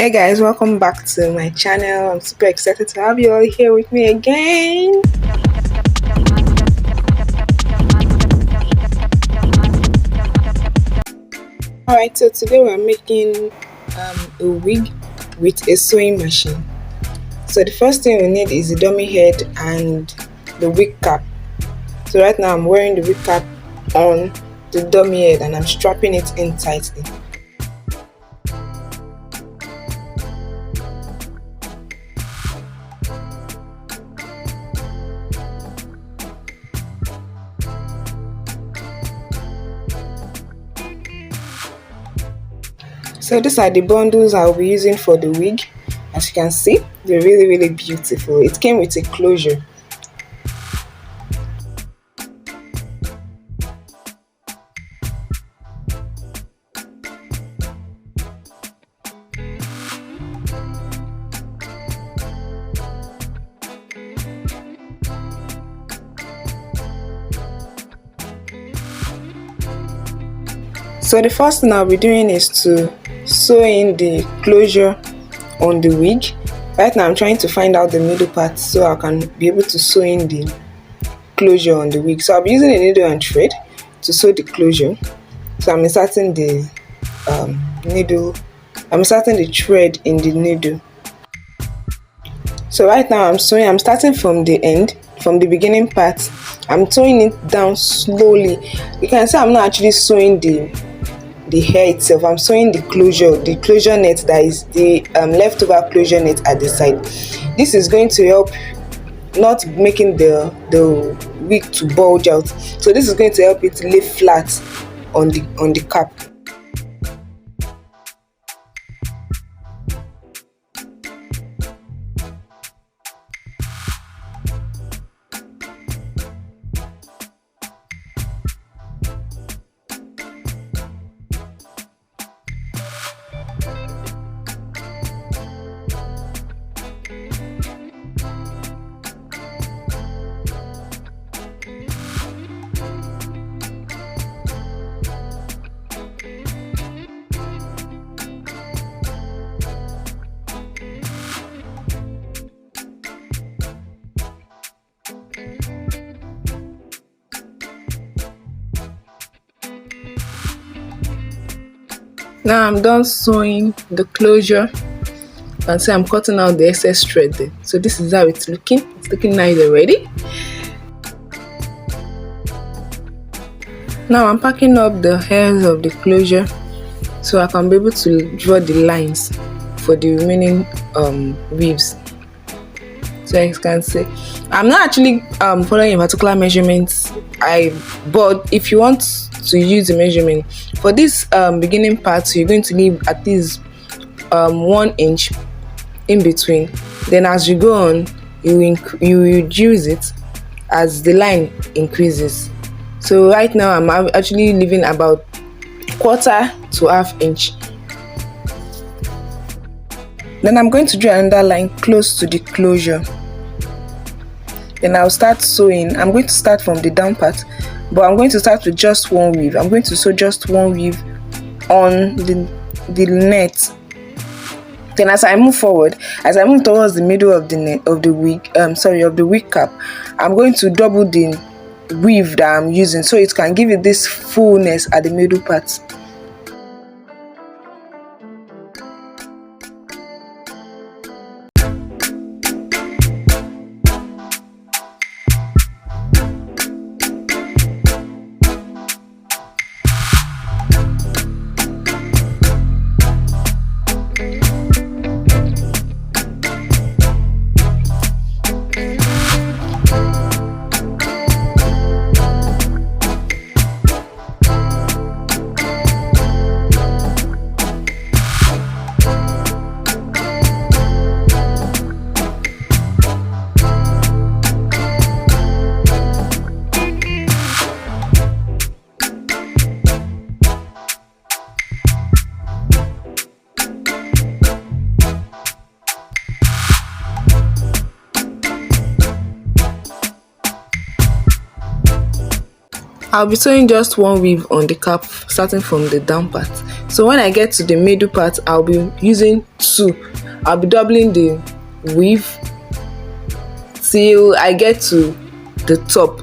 Hey guys, welcome back to my channel. I'm super excited to have you all here with me again. Alright, so today we're making a wig with a sewing machine. So the first thing we need is the dummy head and the wig cap. So right now I'm wearing the wig cap on the dummy head and I'm strapping it in tightly. So these are the bundles I'll be using for the wig. As you can see, they're really beautiful. It came with a closure. So the first thing I'll be doing is to sew in the closure on the wig. Right now I'm trying to find out the middle part so I can be able to sew in the closure on the wig. So I'll be using a needle and thread to sew the closure. So I'm inserting the thread in the needle. So right now I'm starting from the end, from the beginning part. I'm sewing it down slowly. You can see I'm not actually sewing the hair itself. I'm sewing the closure net, that is the leftover closure net at the side. This is going to help not making the wig to bulge out. So this is going to help it lay flat on the cap. Now I'm done sewing the closure. You can see I'm cutting out the excess thread there. So this is how it's looking. It's looking nice already. Now I'm packing up the hairs of the closure so I can be able to draw the lines for the remaining weaves. So as you can see, I'm not actually following a particular measurement. But if you want to use the measurement for this beginning part, you're going to leave at least 1 inch in between. Then as you go on, you reduce it as the line increases. So right now I'm actually leaving about 1/4 to 1/2 inch. Then I'm going to draw another line close to the closure. Then I'll start sewing. I'm going to start from the down part, but I'm going to start with just one weave. I'm going to sew just one weave on the net. Then as I move forward, as I move towards the middle of the wig cap, I'm going to double the weave that I'm using so it can give you this fullness at the middle part. I'll be sewing just one weave on the cap starting from the down part. So when I get to the middle part, I'll be using two. I'll be doubling the weave till I get to the top.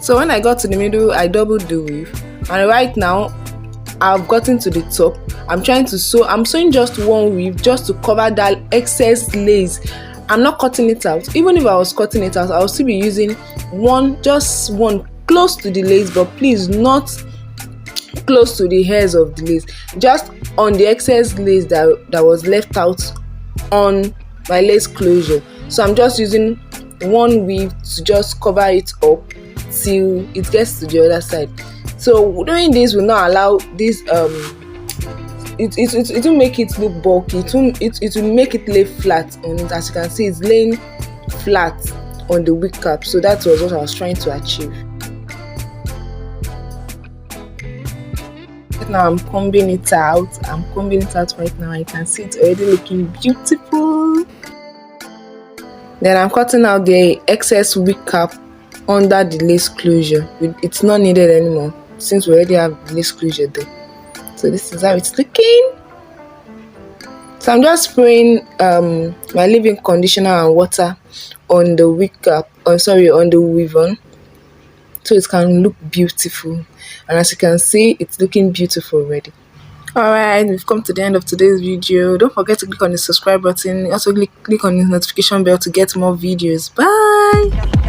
So when I got to the middle, I doubled the weave, and right now I've gotten to the top. I'm trying to sew. I'm sewing just one weave just to cover that excess lace. I'm not cutting it out. Even if I was cutting it out, I'll still be using just one close to the lace, but please not close to the hairs of the lace, just on the excess lace that was left out on my lace closure. So I'm just using one weave to just cover it up till it gets to the other side. So doing this will not allow this it will make it look bulky. It will make it lay flat on it. As you can see, it's laying flat on the wig cap. So that was what I was trying to achieve. Right now I'm combing it out. Right now. You can see it's already looking beautiful. Then I'm cutting out the excess wig cap under the lace closure. It's not needed anymore since we already have the lace closure there. So this is how it's looking. So I'm just spraying my leave-in conditioner and water on the wig cap, on the weave on, so it can look beautiful. And as you can see, it's looking beautiful already. Alright, we've come to the end of today's video. Don't forget to click on the subscribe button. Also click on the notification bell to get more videos. Bye.